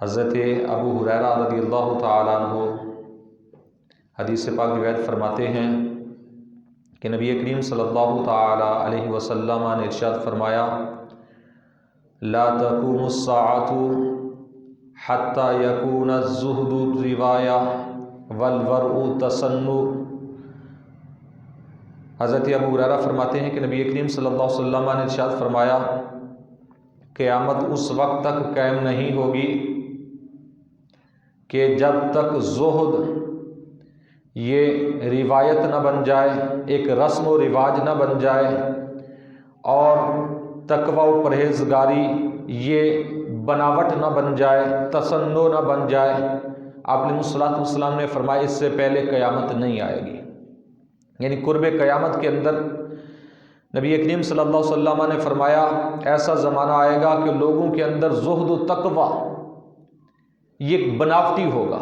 حضرت ابو ہریرہ رضی اللہ تعالیٰ عنہ حدیث پاک روایت فرماتے ہیں کہ نبی کریم صلی اللہ تعالیٰ علیہ وسلم نے ارشاد فرمایا لا تقوم الساعة حتى يكون الزہد رواية والورع تسنع۔ حضرت ابو ہریرہ فرماتے ہیں کہ نبی کریم صلی اللہ علیہ وسلم نے ارشاد فرمایا قیامت اس وقت تک قائم نہیں ہوگی کہ جب تک زہد یہ روایت نہ بن جائے، ایک رسم و رواج نہ بن جائے، اور تقوی و پرہیزگاری یہ بناوٹ نہ بن جائے، تصنع نہ بن جائے۔ آپ علیہ الصلوۃ والسلام نے فرمایا اس سے پہلے قیامت نہیں آئے گی، یعنی قرب قیامت کے اندر نبی کریم صلی اللہ علیہ وسلم نے فرمایا ایسا زمانہ آئے گا کہ لوگوں کے اندر زہد و تقوی یہ بناوٹی ہوگا۔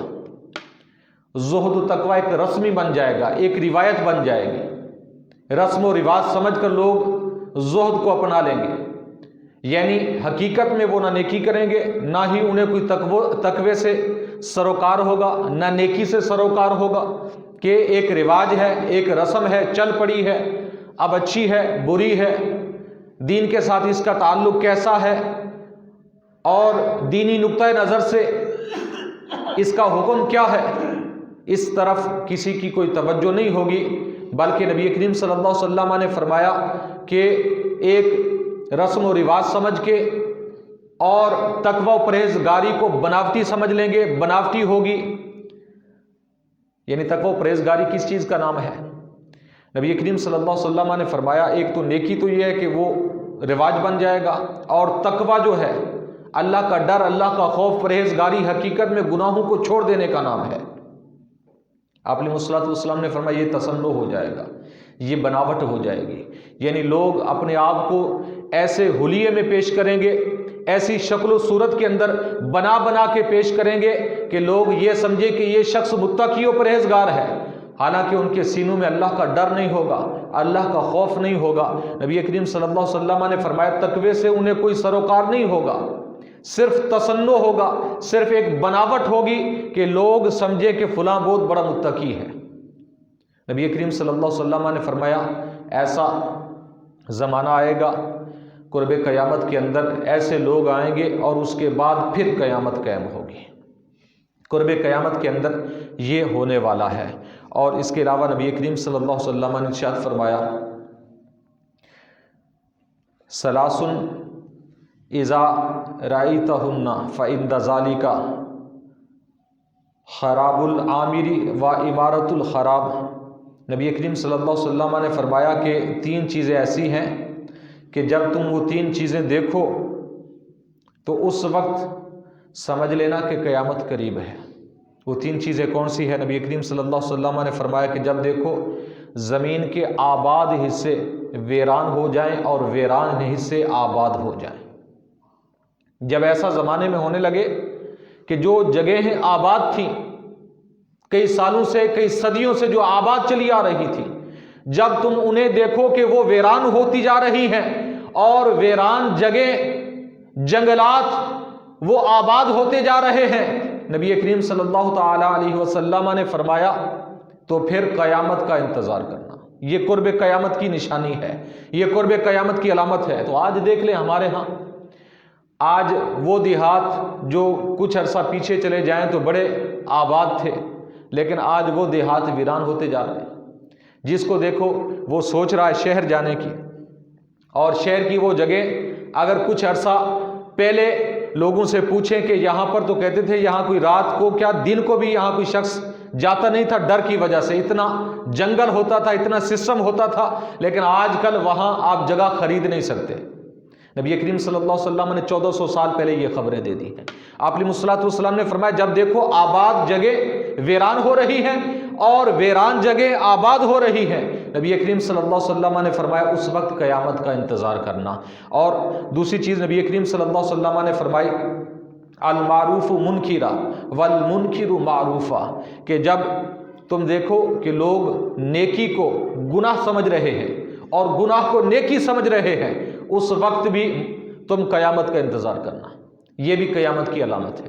زہد و تقوی ایک رسمی بن جائے گا، ایک روایت بن جائے گی، رسم و رواج سمجھ کر لوگ زہد کو اپنا لیں گے، یعنی حقیقت میں وہ نہ نیکی کریں گے، نہ ہی انہیں کوئی تقوی سے سروکار ہوگا، نہ نیکی سے سروکار ہوگا، کہ ایک رواج ہے، ایک رسم ہے، چل پڑی ہے، اب اچھی ہے بری ہے، دین کے ساتھ اس کا تعلق کیسا ہے، اور دینی نقطہ نظر سے اس کا حکم کیا ہے، اس طرف کسی کی کوئی توجہ نہیں ہوگی، بلکہ نبی کریم صلی اللہ علیہ وسلم نے فرمایا کہ ایک رسم و رواج سمجھ کے اور تقوی و پرہیزگاری کو بناوٹی سمجھ لیں گے، بناوٹی ہوگی۔ یعنی تقوی و پرہیزگاری کس چیز کا نام ہے؟ نبی کریم صلی اللہ علیہ وسلم نے فرمایا ایک تو نیکی تو یہ ہے کہ وہ رواج بن جائے گا، اور تقوی جو ہے اللہ کا ڈر، اللہ کا خوف، پرہیزگاری حقیقت میں گناہوں کو چھوڑ دینے کا نام ہے۔ آپ علیہ الصلوۃ والسلام نے فرمایا یہ تصنع ہو جائے گا، یہ بناوٹ ہو جائے گی، یعنی لوگ اپنے آپ کو ایسے حلیے میں پیش کریں گے، ایسی شکل و صورت کے اندر بنا بنا کے پیش کریں گے کہ لوگ یہ سمجھے کہ یہ شخص متقی و پرہیزگار ہے، حالانکہ ان کے سینوں میں اللہ کا ڈر نہیں ہوگا، اللہ کا خوف نہیں ہوگا۔ نبی کریم صلی اللہ علیہ وسلم نے فرمایا تقوی سے انہیں کوئی سروکار نہیں ہوگا، صرف تصنع ہوگا، صرف ایک بناوٹ ہوگی کہ لوگ سمجھے کہ فلاں بہت بڑا متقی ہے۔ نبی کریم صلی اللہ علیہ وسلم نے فرمایا ایسا زمانہ آئے گا قرب قیامت کے اندر، ایسے لوگ آئیں گے اور اس کے بعد پھر قیامت قائم ہوگی۔ قرب قیامت کے اندر یہ ہونے والا ہے۔ اور اس کے علاوہ نبی کریم صلی اللہ علیہ وسلم نے ارشاد فرمایا ثلاث اذا رأیتہن فإن ذلک خراب العامر و عمارت الخراب۔ نبی کریم صلی اللہ علیہ وسلم نے فرمایا کہ تین چیزیں ایسی ہیں کہ جب تم وہ تین چیزیں دیکھو تو اس وقت سمجھ لینا کہ قیامت قریب ہے۔ وہ تین چیزیں کون سی ہیں؟ نبی کریم صلی اللہ علیہ وسلم نے فرمایا کہ جب دیکھو زمین کے آباد حصے ویران ہو جائیں اور ویران حصے آباد ہو جائیں۔ جب ایسا زمانے میں ہونے لگے کہ جو جگہیں آباد تھیں کئی سالوں سے، کئی صدیوں سے جو آباد چلی آ رہی تھی، جب تم انہیں دیکھو کہ وہ ویران ہوتی جا رہی ہیں اور ویران جگہ جنگلات وہ آباد ہوتے جا رہے ہیں، نبی کریم صلی اللہ تعالی علیہ وسلم نے فرمایا تو پھر قیامت کا انتظار کرنا۔ یہ قرب قیامت کی نشانی ہے، یہ قرب قیامت کی علامت ہے۔ تو آج دیکھ لیں ہمارے ہاں، آج وہ دیہات جو کچھ عرصہ پیچھے چلے جائیں تو بڑے آباد تھے، لیکن آج وہ دیہات ویران ہوتے جا رہے ہیں۔ جس کو دیکھو وہ سوچ رہا ہے شہر جانے کی، اور شہر کی وہ جگہ اگر کچھ عرصہ پہلے لوگوں سے پوچھیں کہ یہاں پر تو کہتے تھے یہاں کوئی رات کو کیا دن کو بھی یہاں کوئی شخص جاتا نہیں تھا ڈر کی وجہ سے، اتنا جنگل ہوتا تھا، اتنا سسٹم ہوتا تھا، لیکن آج کل وہاں آپ جگہ خرید نہیں سکتے۔ نبی کریم صلی اللہ علیہ وسلم نے 1400 سال پہلے یہ خبریں دے دی ہیں۔ آپ علیہ الصلوۃ والسلام نے فرمایا جب دیکھو آباد جگہ ویران ہو رہی ہیں اور ویران جگہ آباد ہو رہی ہیں، نبی کریم صلی اللہ علیہ وسلم نے فرمایا اس وقت قیامت کا انتظار کرنا۔ اور دوسری چیز نبی کریم صلی اللہ علیہ وسلم نے فرمائی المعروف منکرا والمنکر معروفا، کہ جب تم دیکھو کہ لوگ نیکی کو گناہ سمجھ رہے ہیں اور گناہ کو نیکی سمجھ رہے ہیں، اس وقت بھی تم قیامت کا انتظار کرنا۔ یہ بھی قیامت کی علامت ہے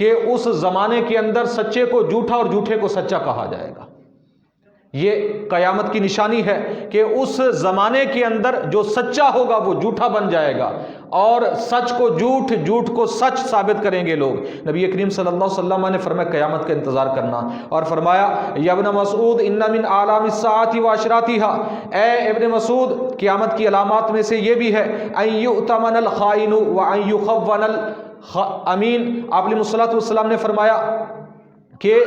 کہ اس زمانے کے اندر سچے کو جھوٹا اور جھوٹے کو سچا کہا جائے گا۔ یہ قیامت کی نشانی ہے کہ اس زمانے کے اندر جو سچا ہوگا وہ جھوٹا بن جائے گا، اور سچ کو جھوٹ، جھوٹ کو سچ ثابت کریں گے لوگ۔ نبی کریم صلی اللہ علیہ وسلم نے فرمایا قیامت کا انتظار کرنا، اور فرمایا یا ابن مسعود ان من اعلام الساعۃ واشراطها، اے ابن مسعود قیامت کی علامات میں سے یہ بھی ہے ان یؤتمن الخائن وان یخون الامین۔ آپ علیہ الصلوۃ والسلام نے فرمایا کہ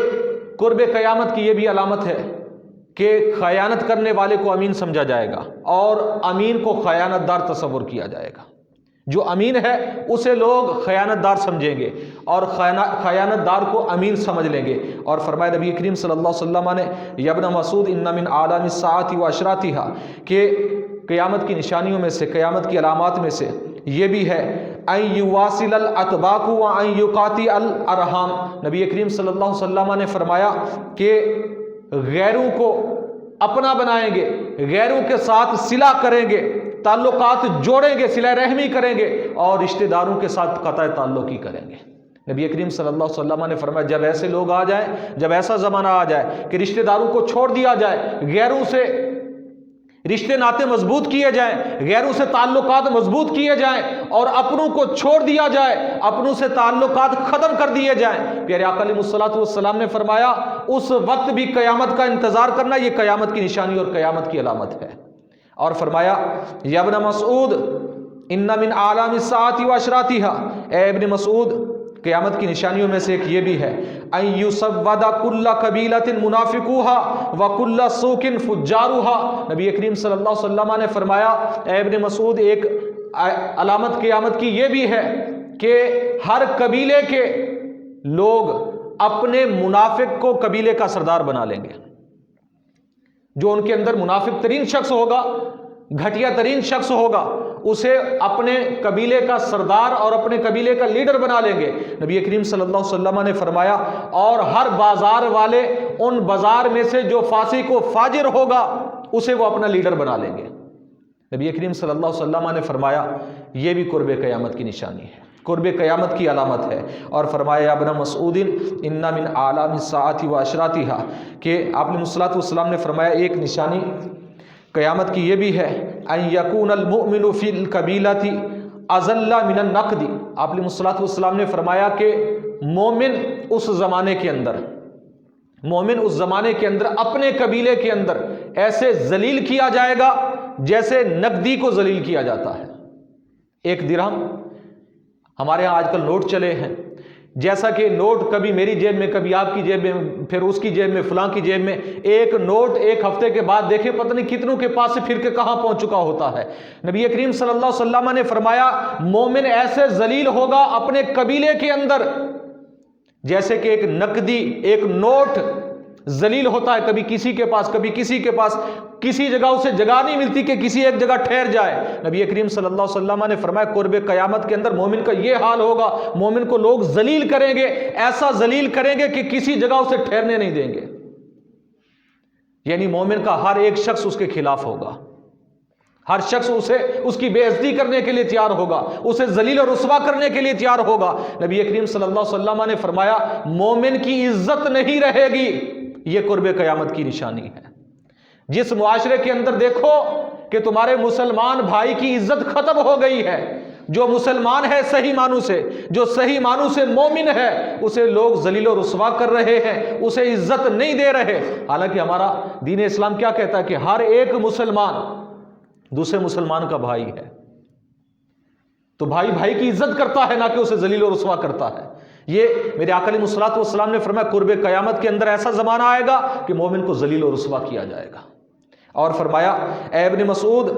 قرب قیامت کی یہ بھی علامت ہے کہ خیانت کرنے والے کو امین سمجھا جائے گا، اور امین کو خیانت دار تصور کیا جائے گا۔ جو امین ہے اسے لوگ خیانت دار سمجھیں گے، اور خیانت دار کو امین سمجھ لیں گے۔ اور فرمایا نبی کریم صلی اللہ علیہ وسلم نے یا ابن مسعود ان من اعلام الساعۃ واشراطها، کہ قیامت کی نشانیوں میں سے، قیامت کی علامات میں سے یہ بھی ہے ان یواصل الاتباق وان یقاطع الارحام۔ نبی کریم صلی اللہ علیہ وسلم نے فرمایا کہ غیروں کو اپنا بنائیں گے، غیروں کے ساتھ صلہ کریں گے، تعلقات جوڑیں گے، صلہ رحمی کریں گے، اور رشتہ داروں کے ساتھ قطع تعلقی کریں گے۔ نبی کریم صلی اللہ علیہ وسلم نے فرمایا جب ایسے لوگ آ جائیں، جب ایسا زمانہ آ جائے کہ رشتہ داروں کو چھوڑ دیا جائے، غیروں سے رشتے ناطے مضبوط کیے جائیں، غیروں سے تعلقات مضبوط کیے جائیں، اور اپنوں کو چھوڑ دیا جائے، اپنوں سے تعلقات ختم کر دیے جائیں، پیارے آقا علیہ الصلوۃ والسلام نے فرمایا اس وقت بھی قیامت کا انتظار کرنا، یہ قیامت کی نشانی اور قیامت کی علامت ہے۔ اور فرمایا یا ابن مسعود ان من اعلام الساعۃ واشراطها، اے ابن مسعود قیامت کی نشانیوں میں سے ایک یہ بھی ہے ان یسود کل قبیلۃ منافقوها وکل سوق فجارها۔ نبی کریم صلی اللہ علیہ وسلم نے فرمایا اے ابن مسعود ایک علامت قیامت کی یہ بھی ہے کہ ہر قبیلے کے لوگ اپنے منافق کو قبیلے کا سردار بنا لیں گے۔ جو ان کے اندر منافق ترین شخص ہوگا، گھٹیا ترین شخص ہوگا، اسے اپنے قبیلے کا سردار اور اپنے قبیلے کا لیڈر بنا لیں گے۔ نبی کریم صلی اللہ علیہ وسلم نے فرمایا اور ہر بازار والے ان بازار میں سے جو فاسق و فاجر ہوگا اسے وہ اپنا لیڈر بنا لیں گے۔ نبی کریم صلی اللہ علیہ وسلم نے فرمایا یہ بھی قرب قیامت کی نشانی ہے، قرب قیامت کی علامت ہے۔ اور فرمایا ابن مسعود ان من اعلام الساعۃ واشراطها، کہ آپ نے الصلوۃ والسلام نے فرمایا ایک نشانی قیامت کی یہ بھی ہے ان یکون المؤمن فی القبیلۃ اذل من النقد۔ آپ نے الصلوۃ والسلام نے فرمایا کہ مومن اس زمانے کے اندر، مومن اس زمانے کے اندر اپنے قبیلے کے اندر ایسے ذلیل کیا جائے گا جیسے نقدی کو ذلیل کیا جاتا ہے۔ ایک درہم، ہمارے ہاں آج کل نوٹ چلے ہیں، جیسا کہ نوٹ کبھی میری جیب میں، کبھی آپ کی جیب میں، پھر اس کی جیب میں، فلاں کی جیب میں، ایک نوٹ ایک ہفتے کے بعد دیکھے پتہ نہیں کتنوں کے پاس سے پھر کے کہاں پہنچ چکا ہوتا ہے۔ نبی کریم صلی اللہ علیہ وسلم نے فرمایا مومن ایسے ذلیل ہوگا اپنے قبیلے کے اندر جیسے کہ ایک نقدی، ایک نوٹ ذلیل ہوتا ہے، کبھی کسی کے پاس، کبھی کسی کے پاس، کسی جگہ اسے جگہ نہیں ملتی کہ کسی ایک جگہ ٹھہر جائے۔ نبی کریم صلی اللہ علیہ وسلم نے فرمایا قرب قیامت کے اندر مومن کا یہ حال ہوگا، مومن کو لوگ ذلیل کریں گے، ایسا ذلیل کریں گے کہ کسی جگہ اسے ٹھہرنے نہیں دیں گے۔ یعنی مومن کا ہر ایک شخص اس کے خلاف ہوگا، ہر شخص اسے اس کی بے عزتی کرنے کے لیے تیار ہوگا، اسے ذلیل اور رسوا کرنے کے لیے تیار ہوگا۔ نبی کریم صلی اللہ علیہ وسلم نے فرمایا مومن کی عزت نہیں رہے گی، یہ قرب قیامت کی نشانی ہے۔ جس معاشرے کے اندر دیکھو کہ تمہارے مسلمان بھائی کی عزت ختم ہو گئی ہے، جو مسلمان ہے صحیح معنوں سے، جو صحیح معنوں سے مومن ہے، اسے لوگ ذلیل و رسوا کر رہے ہیں، اسے عزت نہیں دے رہے۔ حالانکہ ہمارا دین اسلام کیا کہتا ہے کہ ہر ایک مسلمان دوسرے مسلمان کا بھائی ہے، تو بھائی بھائی کی عزت کرتا ہے، نہ کہ اسے ذلیل و رسوا کرتا ہے۔ یہ میرے آقا علیہ الصلوۃ والسلام نے فرمایا قرب قیامت کے اندر ایسا زمانہ آئے گا کہ مومن کو ذلیل و رسوا کیا جائے گا۔ اور فرمایا اے ابن مسعود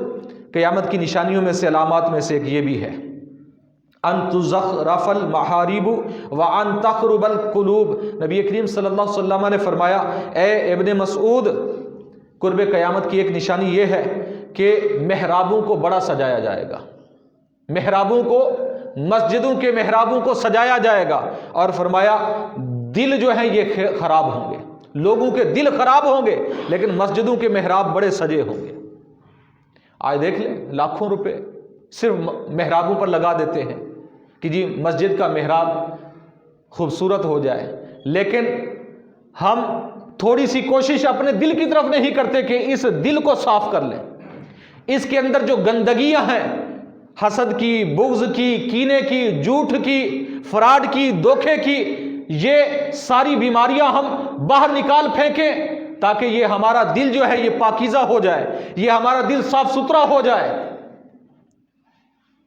قیامت کی نشانیوں میں سے، علامات میں سے ایک یہ بھی ہے ان تزخرف المحارب وان تخرب القلوب۔ نبی کریم صلی اللہ علیہ وسلم نے فرمایا اے ابن مسعود قرب قیامت کی ایک نشانی یہ ہے کہ محرابوں کو بڑا سجایا جائے گا، محرابوں کو، مسجدوں کے محرابوں کو سجایا جائے گا۔ اور فرمایا دل جو ہیں یہ خراب ہوں گے، لوگوں کے دل خراب ہوں گے، لیکن مسجدوں کے محراب بڑے سجے ہوں گے۔ آج دیکھ لیں لاکھوں روپے صرف محرابوں پر لگا دیتے ہیں کہ جی مسجد کا محراب خوبصورت ہو جائے، لیکن ہم تھوڑی سی کوشش اپنے دل کی طرف نہیں کرتے کہ اس دل کو صاف کر لیں۔ اس کے اندر جو گندگیاں ہیں، حسد کی، بغض کی، کینے کی، جھوٹ کی، فراڈ کی، دھوکے کی، یہ ساری بیماریاں ہم باہر نکال پھینکیں تاکہ یہ ہمارا دل جو ہے یہ پاکیزہ ہو جائے، یہ ہمارا دل صاف ستھرا ہو جائے۔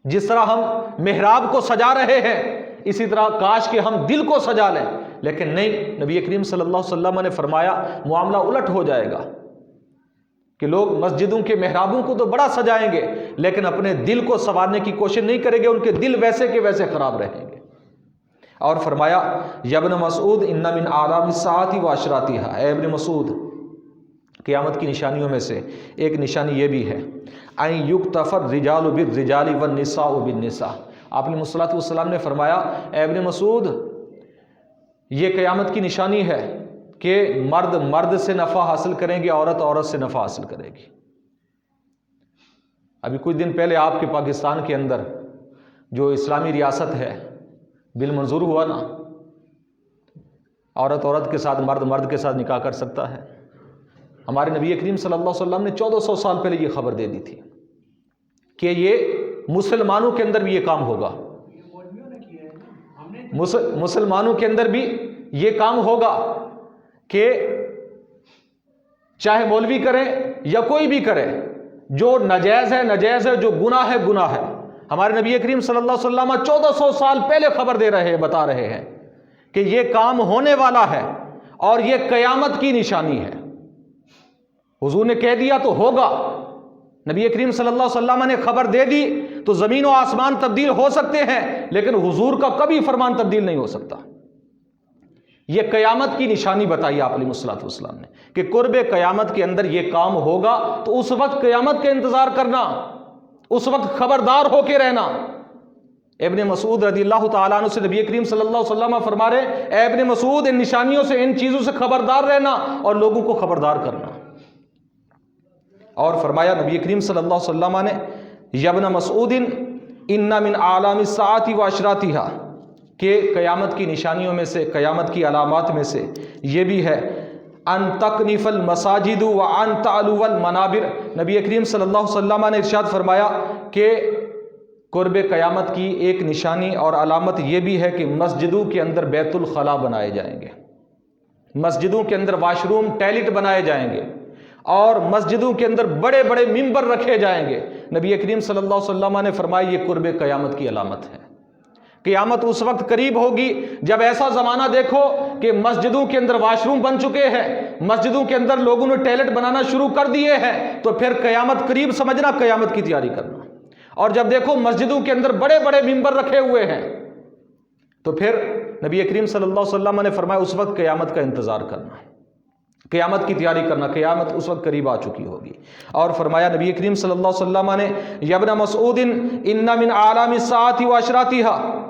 جس طرح ہم محراب کو سجا رہے ہیں، اسی طرح کاش کہ ہم دل کو سجا لیں، لیکن نہیں، نبی کریم صلی اللہ علیہ وسلم نے فرمایا معاملہ الٹ ہو جائے گا کہ لوگ مسجدوں کے محرابوں کو تو بڑا سجائیں گے لیکن اپنے دل کو سنوارنے کی کوشش نہیں کریں گے، ان کے دل ویسے کے ویسے خراب رہیں گے۔ اور فرمایا یا ابن مسعود ان من اعلام الساعۃ واشراطها، اے ابن مسعود، قیامت کی نشانیوں میں سے ایک نشانی یہ بھی ہے ان یکتف الرجال بالرجال والنساء بالنساء۔ آپ نے صلی اللہ علیہ وسلم نے فرمایا اے ابن مسعود، یہ قیامت کی نشانی ہے کہ مرد مرد سے نفع حاصل کریں گے، عورت عورت سے نفع حاصل کرے گی۔ ابھی کچھ دن پہلے آپ کے پاکستان کے اندر جو اسلامی ریاست ہے بل منظور ہوا نا، عورت عورت کے ساتھ، مرد مرد کے ساتھ نکاح کر سکتا ہے۔ ہمارے نبی کریم صلی اللہ علیہ وسلم نے 1400 سال پہلے یہ خبر دے دی تھی کہ یہ مسلمانوں کے اندر بھی یہ کام ہوگا، مسلمانوں کے اندر بھی یہ کام ہوگا کہ چاہے مولوی کرے یا کوئی بھی کرے، جو ناجائز ہے ناجائز ہے، جو گناہ ہے گناہ ہے۔ ہمارے نبی کریم صلی اللہ علیہ وسلم 1400 سال پہلے خبر دے رہے ہیں، بتا رہے ہیں کہ یہ کام ہونے والا ہے اور یہ قیامت کی نشانی ہے۔ حضور نے کہہ دیا تو ہوگا، نبی کریم صلی اللہ علیہ وسلم نے خبر دے دی تو زمین و آسمان تبدیل ہو سکتے ہیں لیکن حضور کا کبھی فرمان تبدیل نہیں ہو سکتا۔ یہ قیامت کی نشانی بتائی آپ علیہ الصلوۃ والسلام نے کہ قرب قیامت کے اندر یہ کام ہوگا، تو اس وقت قیامت کا انتظار کرنا، اس وقت خبردار ہو کے رہنا۔ ابن مسعود رضی اللہ تعالیٰ عنہ سے نبی کریم صلی اللہ علیہ وسلم فرما رہے اے ابن مسعود، ان نشانیوں سے، ان چیزوں سے خبردار رہنا اور لوگوں کو خبردار کرنا۔ اور فرمایا نبی کریم صلی اللہ علیہ وسلم نے یا ابن مسعود ان من اعلام الساعۃ واشراطها، کہ قیامت کی نشانیوں میں سے، قیامت کی علامات میں سے یہ بھی ہے ان تکنف المساجد وان تعلو المنابر۔ نبی کریم صلی اللہ علیہ وسلم نے ارشاد فرمایا کہ قرب قیامت کی ایک نشانی اور علامت یہ بھی ہے کہ مسجدوں کے اندر بیت الخلاء بنائے جائیں گے، مسجدوں کے اندر واش روم، ٹوائلٹ بنائے جائیں گے، اور مسجدوں کے اندر بڑے بڑے ممبر رکھے جائیں گے۔ نبی کریم صلی اللہ علیہ وسلم نے فرمایا یہ قرب قیامت کی علامت ہے۔ قیامت اس وقت قریب ہوگی جب ایسا زمانہ دیکھو کہ مسجدوں کے اندر واش روم بن چکے ہیں، مسجدوں کے اندر لوگوں نے ٹوائلٹ بنانا شروع کر دیے ہیں، تو پھر قیامت قریب سمجھنا، قیامت کی تیاری کرنا۔ اور جب دیکھو مسجدوں کے اندر بڑے بڑے ممبر رکھے ہوئے ہیں، تو پھر نبی کریم صلی اللہ علیہ وسلم نے فرمایا اس وقت قیامت کا انتظار کرنا، قیامت کی تیاری کرنا، قیامت اس وقت قریب آ چکی ہوگی۔ اور فرمایا نبی کریم صلی اللہ علیہ وسلم نے یا ابن مسعود ان من اعلام الساعۃ واشراطها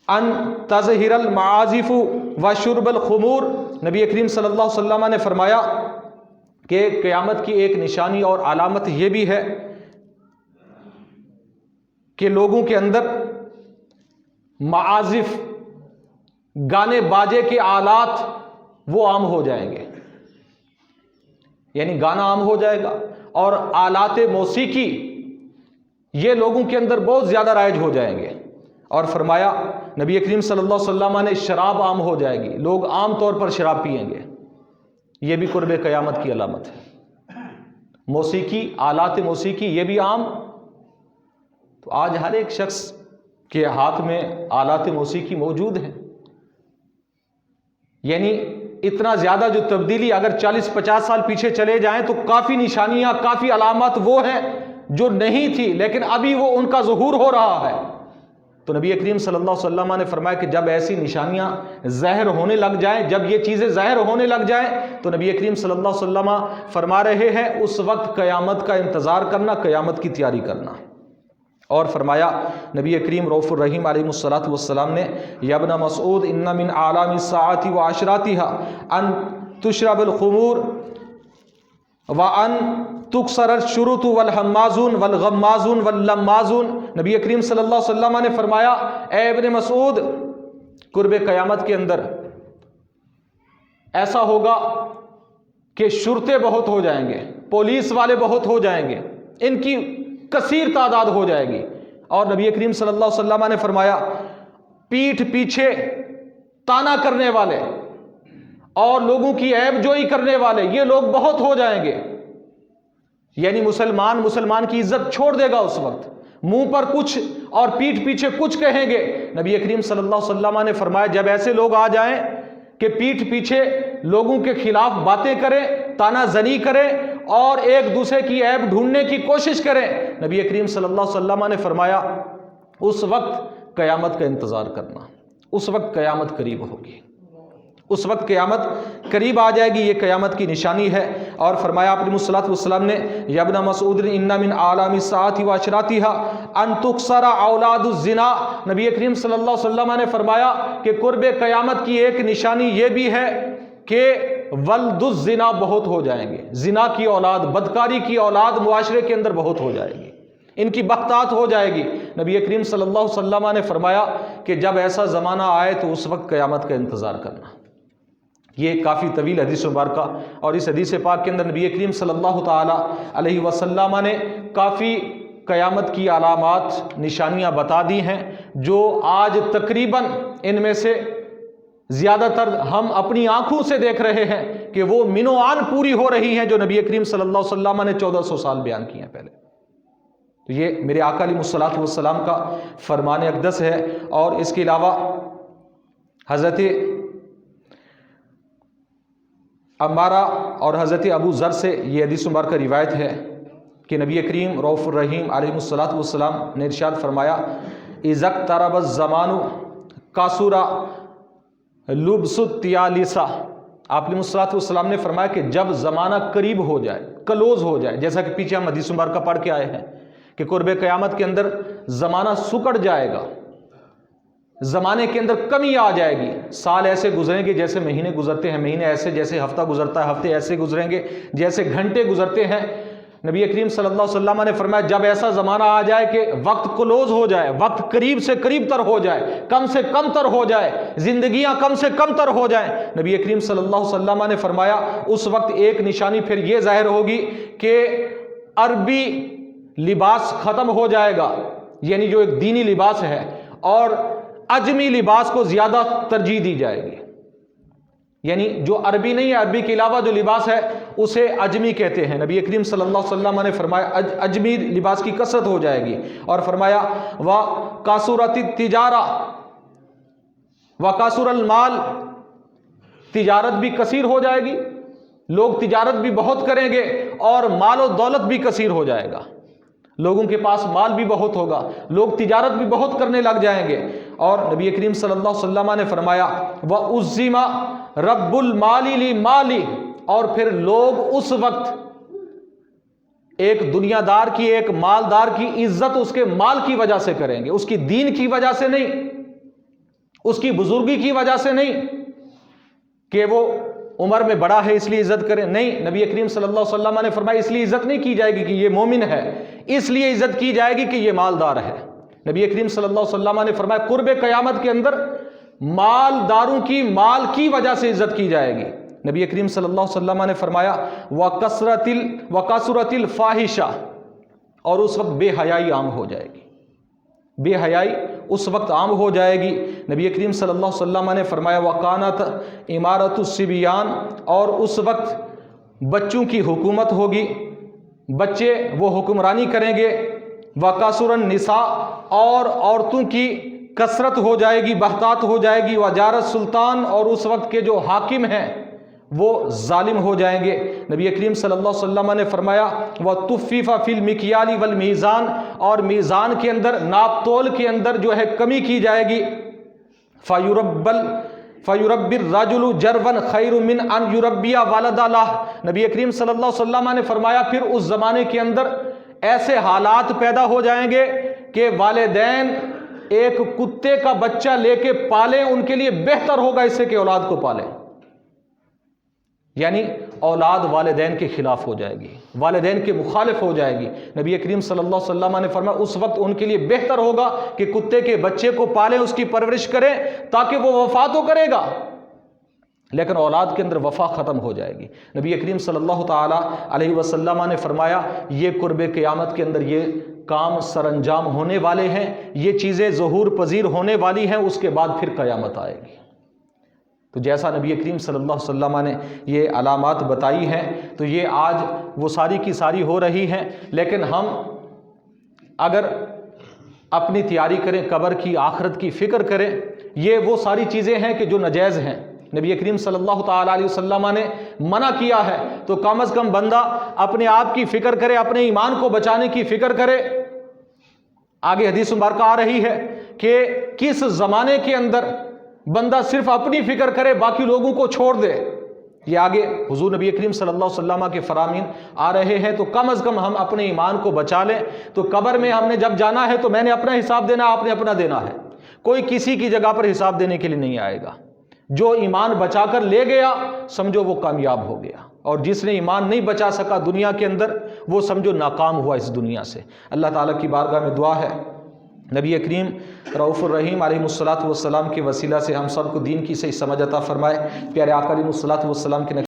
ان تظہر المعازف وشرب الخمور۔ نبی کریم صلی اللہ علیہ وسلم نے فرمایا کہ قیامت کی ایک نشانی اور علامت یہ بھی ہے کہ لوگوں کے اندر معازف، گانے باجے کے آلات وہ عام ہو جائیں گے، یعنی گانا عام ہو جائے گا، اور آلات موسیقی یہ لوگوں کے اندر بہت زیادہ رائج ہو جائیں گے۔ اور فرمایا نبی کریم صلی اللہ علیہ وسلم نے شراب عام ہو جائے گی، لوگ عام طور پر شراب پئیں گے، یہ بھی قرب قیامت کی علامت ہے۔ موسیقی، آلات موسیقی یہ بھی عام۔ تو آج ہر ایک شخص کے ہاتھ میں آلات موسیقی موجود ہیں، یعنی اتنا زیادہ جو تبدیلی، اگر 40-50 سال پیچھے چلے جائیں تو کافی نشانیاں، کافی علامات وہ ہیں جو نہیں تھی لیکن ابھی وہ ان کا ظہور ہو رہا ہے۔ تو نبی کریم صلی اللہ علیہ وسلم نے فرمایا کہ جب ایسی نشانیاں ظاہر ہونے لگ جائیں، جب یہ چیزیں ظاہر ہونے لگ جائیں، تو نبی کریم صلی اللہ علیہ وسلم فرما رہے ہیں اس وقت قیامت کا انتظار کرنا، قیامت کی تیاری کرنا۔ اور فرمایا نبی کریم رؤوف الرحیم علیہ الصلوۃ والسلام نے یا ابن مسعود ان من اعلام الساعۃ واشراطها ان تشرب الخمور وان تکسر الشروط والحمازون والغمازون واللمازون۔ نبی کریم صلی اللہ علیہ وسلم نے فرمایا اے ابن مسعود، قرب قیامت کے اندر ایسا ہوگا کہ شرطے بہت ہو جائیں گے، پولیس والے بہت ہو جائیں گے، ان کی کثیر تعداد ہو جائے گی. اور نبی کریم صلی اللہ علیہ وسلم نے فرمایا پیٹھ پیچھے تانا کرنے والے اور لوگوں کی عیب جوئی کرنے والے یہ لوگ بہت ہو جائیں گے. یعنی مسلمان کی عزت چھوڑ دے گا اس وقت، منہ پر کچھ اور پیٹھ پیچھے کچھ کہیں گے. نبی کریم صلی اللہ علیہ وسلم نے فرمایا جب ایسے لوگ آ جائیں کہ پیٹھ پیچھے لوگوں کے خلاف باتیں کریں، تانا زنی کریں اور ایک دوسرے کی عیب ڈھونڈنے کی کوشش کریں، نبی کریم صلی اللہ علیہ وسلم نے فرمایا اس وقت قیامت کا انتظار کرنا، اس وقت قیامت قریب ہوگی، اس وقت قیامت قریب آ جائے گی. یہ قیامت کی نشانی ہے. اور فرمایا آپ علیہ الصلوۃ والسلام نے یا ابن مسعود ان من اعلام الساعۃ واشراطها ان تکسر اولاد الزنا، نبی کریم صلی اللہ علیہ وسلم نے فرمایا کہ قرب قیامت کی ایک نشانی یہ بھی ہے کہ ولد الزنا بہت ہو جائیں گے، زنا کی اولاد، بدکاری کی اولاد معاشرے کے اندر بہت ہو جائے گی، ان کی بختات ہو جائے گی. نبی کریم صلی اللہ علیہ وسلم نے فرمایا کہ جب ایسا زمانہ آئے تو اس وقت قیامت کا انتظار کرنا. یہ کافی طویل حدیث مبارکہ، اور اس حدیث پاک کے اندر نبی کریم صلی اللہ تعالی علیہ وسلم نے کافی قیامت کی علامات، نشانیاں بتا دی ہیں جو آج تقریباً ان میں سے زیادہ تر ہم اپنی آنکھوں سے دیکھ رہے ہیں کہ وہ منو آن پوری ہو رہی ہیں جو نبی کریم صلی اللہ علیہ وسلم نے 1400 سال بیان کی ہیں پہلے. تو یہ میرے آقا علیہ الصلوۃ والسلام کا فرمان اقدس ہے. اور اس کے علاوہ حضرت عمارہ اور حضرت ابو ذر سے یہ حدیث مبارکہ روایت ہے کہ نبی کریم رؤوف الرحیم علیہ الصلوۃ والسلام نے ارشاد فرمایا اذا اقترب الزمان کثر لبس الطیالسہ. آپ علیہ الصلوۃ والسلام نے فرمایا کہ جب زمانہ قریب ہو جائے، کلوز ہو جائے، جیسا کہ پیچھے ہم حدیث مبارکہ پڑھ کے آئے ہیں کہ قرب قیامت کے اندر زمانہ سکڑ جائے گا، زمانے کے اندر کمی آ جائے گی. سال ایسے گزریں گے جیسے مہینے گزرتے ہیں، مہینے ایسے جیسے ہفتہ گزرتا ہے، ہفتے ایسے گزریں گے جیسے گھنٹے گزرتے ہیں. نبی کریم صلی اللہ علیہ وسلم نے فرمایا جب ایسا زمانہ آ جائے کہ وقت کلوز ہو جائے، وقت قریب سے قریب تر ہو جائے، کم سے کم تر ہو جائے، زندگیاں کم سے کم تر ہو جائیں، نبی کریم صلی اللہ علیہ وسلم نے فرمایا اس وقت ایک نشانی پھر یہ ظاہر ہوگی کہ عربی لباس ختم ہو جائے گا، یعنی جو ایک دینی لباس ہے، اور عجمی لباس کو زیادہ ترجیح دی جائے گی. یعنی جو عربی نہیں ہے، عربی کے علاوہ جو لباس ہے اسے عجمی کہتے ہیں. نبی کریم صلی اللہ علیہ وسلم نے فرمایا عجمی لباس کی کثرت ہو جائے گی. اور فرمایا وَقَاسُرَتِ التِّجَارَةُ وَقَاسُرَ الْمَالِ، تجارت بھی کثیر ہو جائے گی، لوگ تجارت بھی بہت کریں گے اور مال و دولت بھی کثیر ہو جائے گا، لوگوں کے پاس مال بھی بہت ہوگا، لوگ تجارت بھی بہت کرنے لگ جائیں گے. اور نبی کریم صلی اللہ علیہ وسلم نے فرمایا وَأُزِّمَ رَبُّ الْمَالِ لِمَالِ، اور پھر لوگ اس وقت ایک دنیا دار کی، ایک مالدار کی عزت اس کے مال کی وجہ سے کریں گے، اس کی دین کی وجہ سے نہیں، اس کی بزرگی کی وجہ سے نہیں کہ وہ عمر میں بڑا ہے اس لیے عزت کریں، نہیں. نبی کریم صلی اللہ علیہ وسلم نے فرمایا اس لیے عزت نہیں کی جائے گی کہ یہ مومن ہے، اس لیے عزت کی جائے گی کہ یہ مالدار ہے. نبی کریم صلی اللہ علیہ وسلم نے فرمایا قرب قیامت کے اندر مالداروں کی مال کی وجہ سے عزت کی جائے گی. نبی کریم صلی اللہ علیہ وسلم نے فرمایا وَكَثْرَتِ الْفَاحِشَةِ، اور اس وقت بے حیائی عام ہو جائے گی، بے حیائی اس وقت عام ہو جائے گی. نبی کریم صلی اللہ علیہ وسلم نے فرمایا وَقَانَتْ إِمَارَةُ الصِّبْيَانِ، اور اس وقت بچوں کی حکومت ہوگی، بچے وہ حکمرانی کریں گے. وَقَاسُرَ النِّسَاء، اور عورتوں کی کثرت ہو جائے گی، بہتات ہو جائے گی. وَجَارَ السُّلْطَان، اور اس وقت کے جو حاکم ہیں وہ ظالم ہو جائیں گے. نبی کریم صلی اللہ علیہ وسلم نے فرمایا وَتُفِّفَ فِي الْمِكْيَالِ وَالْمِيزَانِ، اور میزان کے اندر، ناپ تول کے اندر جو ہے کمی کی جائے گی. فَيُرَبِّ الرَّجُلُ جَرْوًا خَيْرٌ مِّنْ أَنْ يُرَبِّيَ وَلَدَ لَهُ، نبی کریم صلی اللہ علیہ وسلم نے فرمایا پھر اس زمانے کے اندر ایسے حالات پیدا ہو جائیں گے کہ والدین ایک کتے کا بچہ لے کے پالیں ان کے لیے بہتر ہوگا اس سے کہ اولاد کو پالیں. یعنی اولاد والدین کے خلاف ہو جائے گی، والدین کے مخالف ہو جائے گی۔ نبی کریم صلی اللہ علیہ وسلم نے فرمایا اس وقت ان کے لیے بہتر ہوگا کہ کتے کے بچے کو پالیں، اس کی پرورش کریں تاکہ وہ وفا تو کرے گا لیکن اولاد کے اندر وفا ختم ہو جائے گی۔ نبی کریم صلی اللہ تعالی علیہ وسلم نے فرمایا یہ قرب قیامت کے اندر یہ کام سر انجام ہونے والے ہیں، یہ چیزیں ظہور پذیر ہونے والی ہیں، اس کے بعد پھر قیامت آئے گی۔ تو جیسا نبی کریم صلی اللہ علیہ وسلم نے یہ علامات بتائی ہیں تو یہ آج وہ ساری کی ساری ہو رہی ہیں، لیکن ہم اگر اپنی تیاری کریں، قبر کی، آخرت کی فکر کریں، یہ وہ ساری چیزیں ہیں کہ جو ناجائز ہیں، نبی کریم صلی اللہ تعالیٰ علیہ وسلم نے منع کیا ہے، تو کم از کم بندہ اپنے آپ کی فکر کرے، اپنے ایمان کو بچانے کی فکر کرے۔ آگے حدیث مبارکہ آ رہی ہے کہ کس زمانے کے اندر بندہ صرف اپنی فکر کرے، باقی لوگوں کو چھوڑ دے۔ یہ آگے حضور نبی کریم صلی اللہ علیہ وسلم کے فرامین آ رہے ہیں، تو کم از کم ہم اپنے ایمان کو بچا لیں۔ تو قبر میں ہم نے جب جانا ہے تو میں نے اپنا حساب دینا، آپ نے اپنا دینا ہے، کوئی کسی کی جگہ پر حساب دینے کے لیے نہیں آئے گا۔ جو ایمان بچا کر لے گیا سمجھو وہ کامیاب ہو گیا، اور جس نے ایمان نہیں بچا سکا دنیا کے اندر وہ سمجھو ناکام ہوا اس دنیا سے۔ اللہ تعالیٰ کی بارگاہ میں دعا ہے نبی کریم رؤوف الرحیم علیہ الصلوۃ والسلام کے وسیلہ سے ہم سب کو دین کی صحیح سمجھ عطا فرمائے۔ پیارے آقا علیہ الصلوۃ والسلام کے